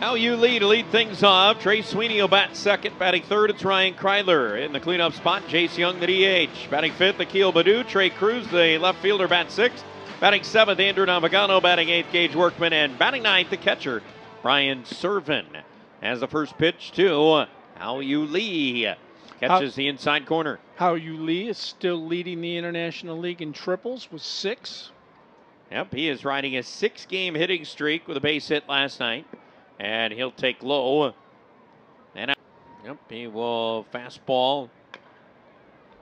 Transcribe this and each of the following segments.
How you lead things off. Trey Sweeney will bat second. Batting third, it's Ryan Kreidler. In the cleanup spot, Jace Young, the DH. Batting fifth, Akil Baddoo. Trey Cruz, the left fielder, bats sixth. Batting seventh, Andrew Navagano. Batting eighth, Gage Workman. And batting ninth, the catcher, Brian Serven. As the first pitch to How You Lee. Catches the inside corner. How You Lee is still leading the International League in triples with 6. Yep, he is riding a 6-game hitting streak with a base hit last night. And he'll take low. And yep, he will fastball.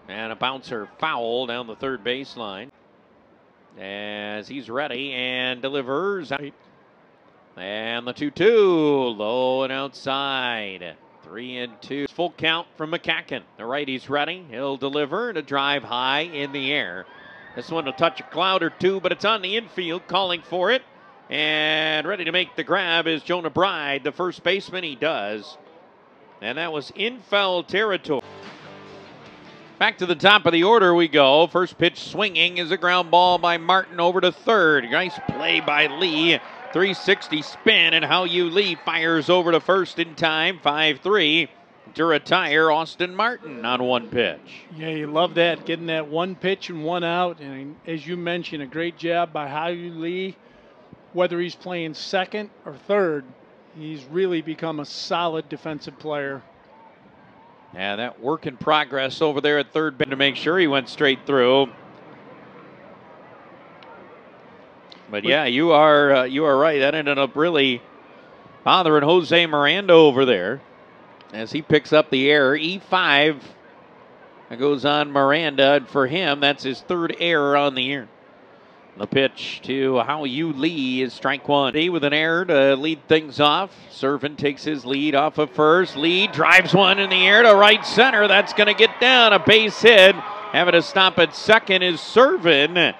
And a bouncer foul down the third baseline. As he's ready and delivers. And the 2-2. Low and outside. 3-2. Full count from McCacken. The righty's ready. He'll deliver to drive high in the air. This one will touch a cloud or two, but it's on the infield, calling for it. And ready to make the grab is Jonah Bride, the first baseman. He does. And that was in foul territory. Back to the top of the order we go. First pitch swinging is a ground ball by Martin over to third. Nice play by Lee. 360 spin, and How You Lee fires over to first in time. 5-3 to retire Austin Martin on one pitch. Yeah, you love that, getting that one pitch and one out. And as you mentioned, a great job by How You Lee. Whether he's playing second or third, he's really become a solid defensive player. Yeah, that work in progress over there at third base to make sure he went straight through. But yeah, you are right. That ended up really bothering Jose Miranda over there as he picks up the error. E5 that goes on Miranda, and for him, that's his third error on the year. The pitch to How You Lee is strike one. With an error to lead things off. Serven takes his lead off of first. Lee drives one in the air to right center. That's going to get down. A base hit. Having to stop at second is Serven.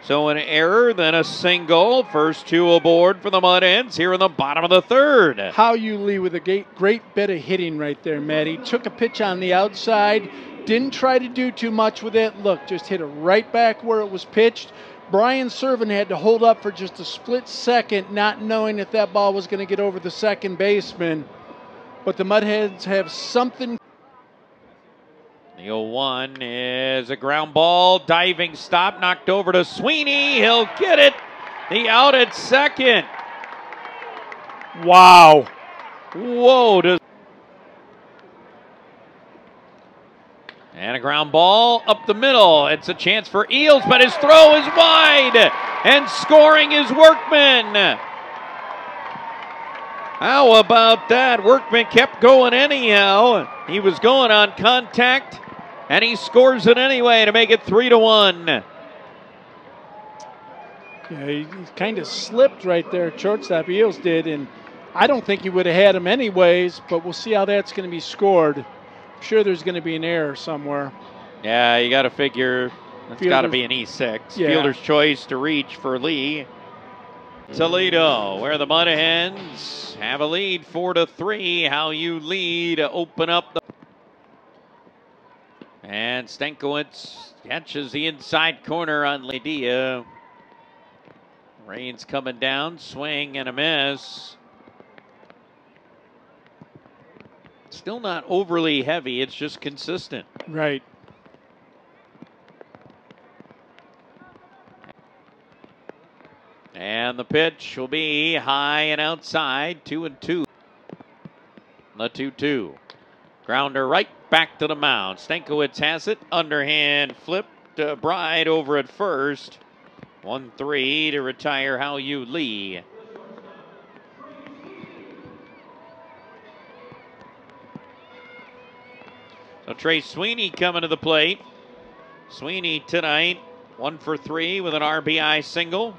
So an error, then a single. First two aboard for the Mud Hens here in the bottom of the third. How You Lee with a great bit of hitting right there, Matt. He took a pitch on the outside. Didn't try to do too much with it. Look, just hit it right back where it was pitched. Brian Serven had to hold up for just a split second, not knowing if that ball was going to get over the second baseman. But the Mudheads have something. The 0-1 is a ground ball. Diving stop, knocked over to Sweeney. He'll get it. The out at second. Wow. Whoa. And a ground ball up the middle. It's a chance for Eels, but his throw is wide. And scoring is Workman. How about that? Workman kept going anyhow. He was going on contact, and he scores it anyway to make it 3-1. Yeah, he kind of slipped right there, shortstop Eels did, and I don't think he would have had him anyways, but we'll see how that's going to be scored. Sure, there's going to be an error somewhere. Yeah, you got to figure it's got to be an E6. Yeah. Fielder's choice to reach for Lee. Toledo, where the Mud Hens have a lead 4-3. How You Lee to open up the. And Stankiewicz catches the inside corner on Lydia. Rain's coming down, swing and a miss. Still not overly heavy, it's just consistent. Right. And the pitch will be high and outside, 2-2. The 2-2. Grounder right back to the mound. Stankiewicz has it, underhand flip to Bride over at first. 1-3 to retire How You Lee. So Trey Sweeney coming to the plate. Sweeney tonight, 1 for 3 with an RBI single.